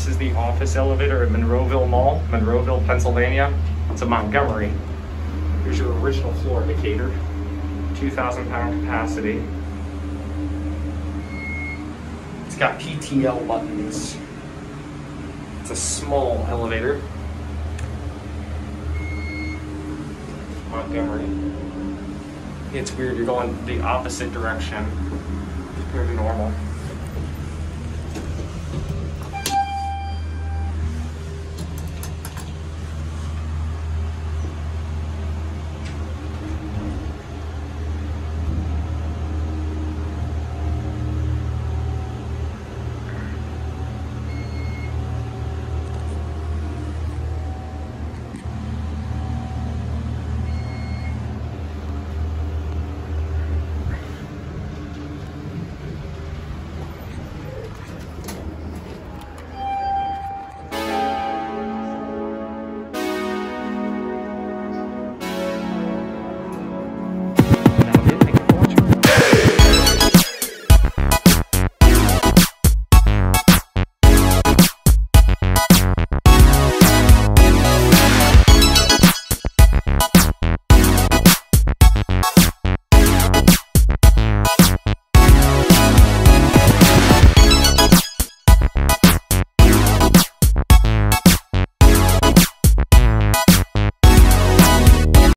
This is the office elevator at Monroeville Mall, Monroeville, Pennsylvania. It's a Montgomery. Here's your original floor indicator. 2,000 pound capacity. It's got PTL buttons. It's a small elevator. Montgomery. It's weird, you're going the opposite direction compared to normal.